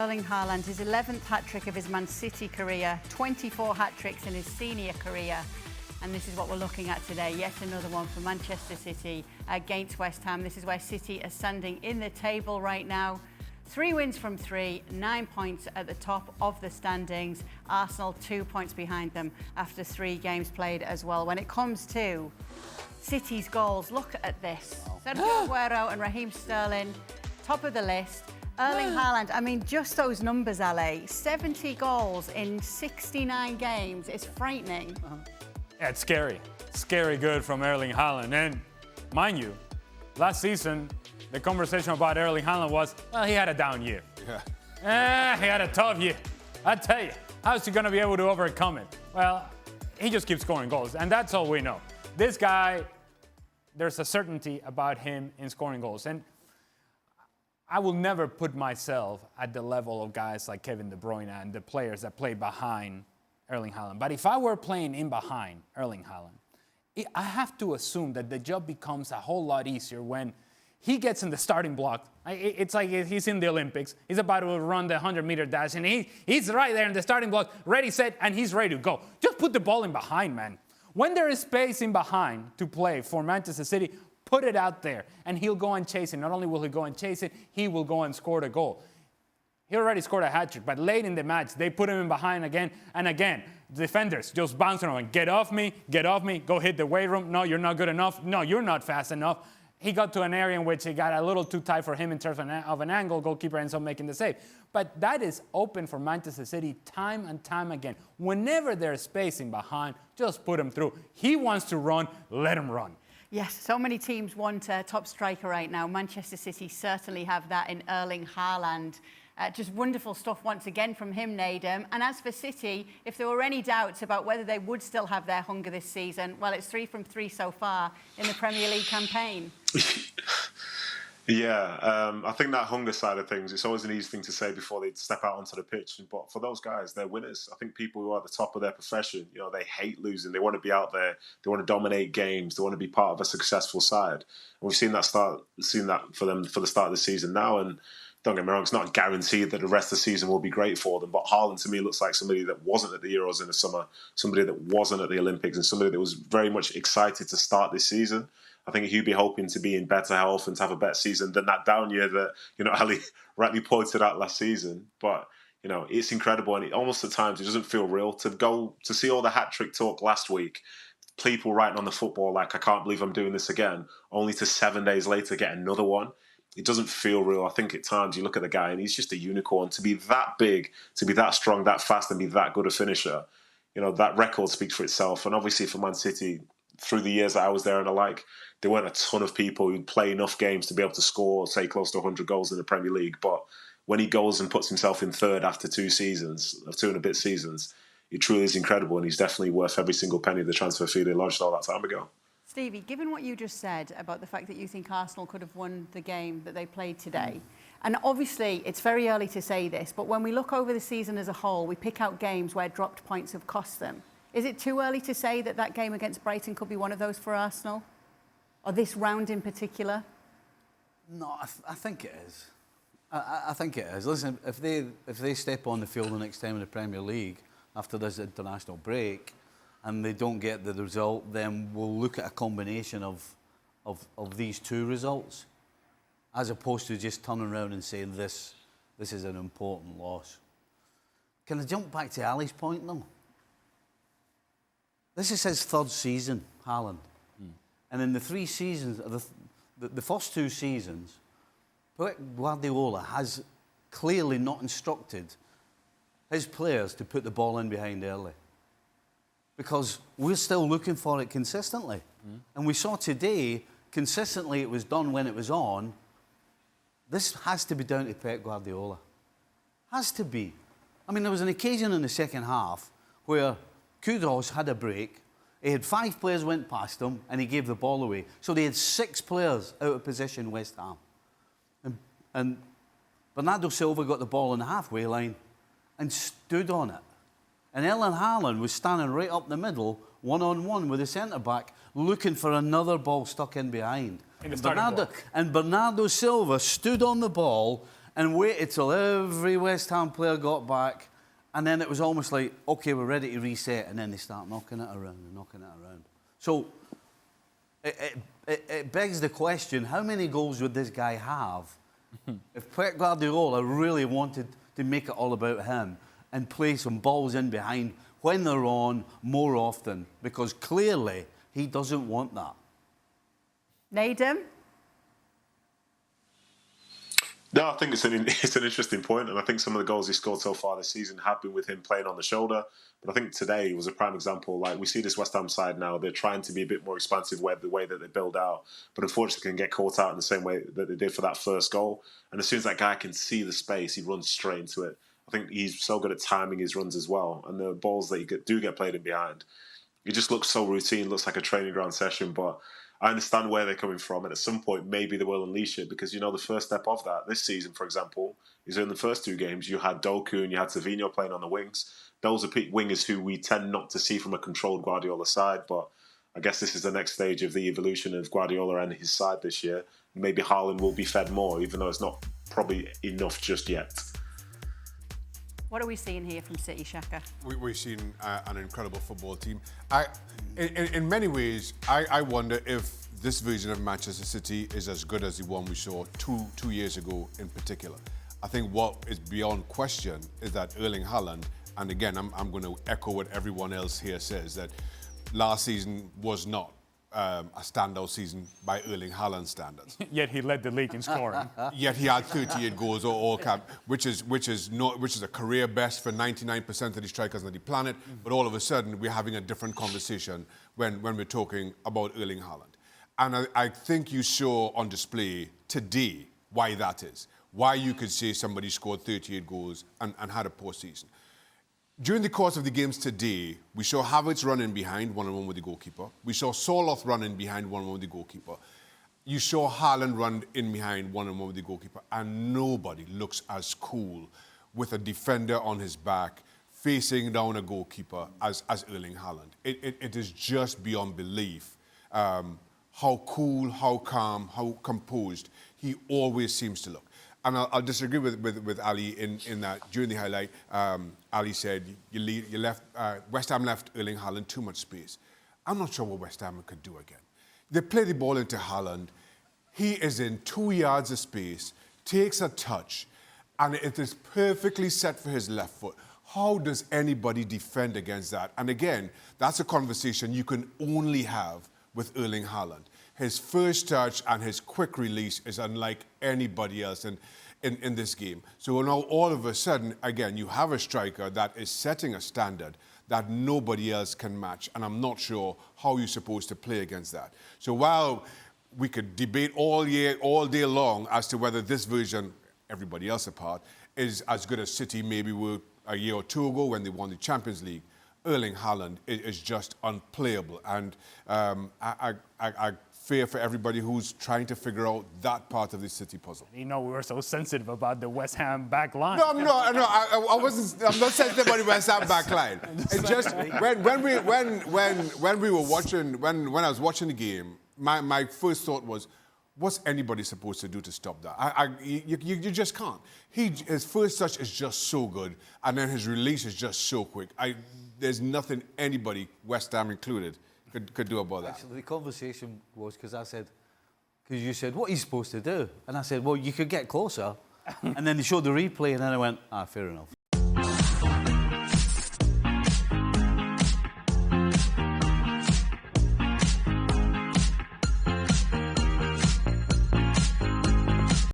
Erling Haaland, his 11th hat-trick of his Man City career, 24 hat-tricks in his senior career. And this is what we're looking at today, yet another one for Manchester City against West Ham. This is where City are standing in the table right now. 3 wins from 3, 9 points at the top of the standings. Arsenal 2 points behind them after 3 games played as well. When it comes to City's goals, look at this. Sergio Aguero and Raheem Sterling, top of the list. Erling Haaland, I mean, just those numbers, Ale. 70 goals in 69 games. It's frightening. Yeah, it's scary. Scary good from Erling Haaland. And mind you, last season, the conversation about Erling Haaland was, well, he had a down year. Yeah. He had a tough year. I tell you, how's he going to be able to overcome it? Well, he just keeps scoring goals, and that's all we know. This guy, there's a certainty about him in scoring goals. And I will never put myself at the level of guys like Kevin De Bruyne and the players that play behind Erling Haaland. But if I were playing in behind Erling Haaland, I have to assume that the job becomes a whole lot easier when he gets in the starting block. It's like he's in the Olympics. He's about to run the 100-meter dash, and he's right there in the starting block, ready, set, and he's ready to go. Just put the ball in behind, man. When there is space in behind to play for Manchester City, put it out there, and he'll go and chase it. Not only will he go and chase it, he will go and score the goal. He already scored a hat-trick, but late in the match, they put him in behind again and again. Defenders just bouncing on, get off me, go hit the weight room. No, you're not good enough. No, you're not fast enough. He got to an area in which it got a little too tight for him in terms of an angle. Goalkeeper ends up making the save. But that is open for Manchester City time and time again. Whenever there's space in behind, just put him through. He wants to run, let him run. Yes, so many teams want a top striker right now. Manchester City certainly have that in Erling Haaland. Just wonderful stuff once again from him, Nedum. And as for City, if there were any doubts about whether they would still have their hunger this season, well, it's 3 from 3 so far in the Premier League campaign. Yeah, I think that hunger side of things, it's always an easy thing to say before they step out onto the pitch. But for those guys, they're winners. I think people who are at the top of their profession, you know, they hate losing. They want to be out there. They want to dominate games. They want to be part of a successful side. And we've seen that for them for the start of the season now. And don't get me wrong, it's not guaranteed that the rest of the season will be great for them. But Haaland, to me, looks like somebody that wasn't at the Euros in the summer, somebody that wasn't at the Olympics, and somebody that was very much excited to start this season. I think he'd be hoping to be in better health and to have a better season than that down year that, you know, Ali rightly pointed out last season. But, you know, it's incredible. And almost at times it doesn't feel real to see all the hat-trick talk last week. People writing on the football like, I can't believe I'm doing this again, only to 7 days later get another one. It doesn't feel real. I think at times you look at the guy and he's just a unicorn. To be that big, to be that strong, that fast, and be that good a finisher, you know, that record speaks for itself. And obviously for Man City, through the years that I was there and the like, there weren't a ton of people who'd play enough games to be able to score, say, close to 100 goals in the Premier League. But when he goes and puts himself in third after 2 and a bit seasons, it truly is incredible. And he's definitely worth every single penny of the transfer fee they lodged all that time ago. Stevie, given what you just said about the fact that you think Arsenal could have won the game that they played today, and obviously it's very early to say this, but when we look over the season as a whole, we pick out games where dropped points have cost them. Is it too early to say that that game against Brighton could be one of those for Arsenal? Or this round in particular? No, I think it is. I think it is. Listen, if they step on the field the next time in the Premier League after this international break and they don't get the result, then we'll look at a combination of these 2 results as opposed to just turning around and saying this is an important loss. Can I jump back to Ali's point, though? This is his 3rd season, Haaland. And in the 3 seasons, the first 2 seasons, Guardiola has clearly not instructed his players to put the ball in behind early. Because we're still looking for it consistently. And we saw today, consistently it was done when it was on. This has to be down to Pep Guardiola. Has to be. I mean, there was an occasion in the second half where Kudus had a break. He had 5 players went past him and he gave the ball away. So they had 6 players out of position, West Ham. And Bernardo Silva got the ball on the halfway line and stood on it. And Erling Haaland was standing right up the middle, one-on-one with the centre-back, looking for another ball stuck in behind. In the starting block. And Bernardo Silva stood on the ball and waited till every West Ham player got back, and then it was almost like, OK, we're ready to reset, and then they start knocking it around and knocking it around. So it begs the question, how many goals would this guy have if Pep Guardiola really wanted to make it all about him and play some balls in behind when they're on more often? Because clearly he doesn't want that. Nedum? No, I think it's an interesting point, and I think some of the goals he scored so far this season have been with him playing on the shoulder. But I think today was a prime example. Like, we see this West Ham side now; they're trying to be a bit more expansive with the way that they build out, but unfortunately can get caught out in the same way that they did for that first goal. And as soon as that guy can see the space, he runs straight into it. I think he's so good at timing his runs as well, and the balls that do get played in behind, it just looks so routine. Looks like a training ground session, but I understand where they're coming from, and at some point maybe they will unleash it, because the first step of that this season, for example, is in the first two games you had Doku and you had Savinho playing on the wings. Those are wingers who we tend not to see from a controlled Guardiola side, but I guess this is the next stage of the evolution of Guardiola and his side this year. Maybe Haaland will be fed more, even though it's not probably enough just yet. What are we seeing here from City, Shaka? We're seeing an incredible football team. In many ways, I wonder if this version of Manchester City is as good as the one we saw two years ago in particular. I think what is beyond question is that Erling Haaland, and again, I'm going to echo what everyone else here says, that last season was not a standout season by Erling Haaland standards. Yet he led the league in scoring. Yet he had 38 goals all cap, which is a career best for 99% of the strikers on the planet. But all of a sudden, we're having a different conversation when we're talking about Erling Haaland. And I think you saw on display today why that is. Why you could say somebody scored 38 goals and had a poor season. During the course of the games today, we saw Havertz running behind 1-on-1 with the goalkeeper. We saw Soloth running behind 1-on-1 with the goalkeeper. You saw Haaland run in behind 1-on-1 with the goalkeeper, and nobody looks as cool with a defender on his back facing down a goalkeeper as Erling Haaland. It is just beyond belief how cool, how calm, how composed he always seems to look. And I'll disagree with Ali in that during the highlight, Ali said West Ham left Erling Haaland too much space. I'm not sure what West Ham could do again. They play the ball into Haaland. He is in 2 yards of space, takes a touch, and it is perfectly set for his left foot. How does anybody defend against that? And again, that's a conversation you can only have with Erling Haaland. His first touch and his quick release is unlike anybody else in this game. So now all of a sudden, again, you have a striker that is setting a standard that nobody else can match. And I'm not sure how you're supposed to play against that. So while we could debate all day long as to whether this version, everybody else apart, is as good as City maybe were a year or two ago when they won the Champions League, Erling Haaland is just unplayable. And I fear for everybody who's trying to figure out that part of the City puzzle. We were so sensitive about the West Ham back line. No, I'm not sensitive about the West Ham back line. It's just when we were watching, when I was watching the game, my first thought was, what's anybody supposed to do to stop that? You just can't. His first touch is just so good, and then his release is just so quick. There's nothing anybody, West Ham included, could do about that. Actually, the conversation was because you said, what are you supposed to do? And I said, well, you could get closer. And then they showed the replay, and then I went, fair enough.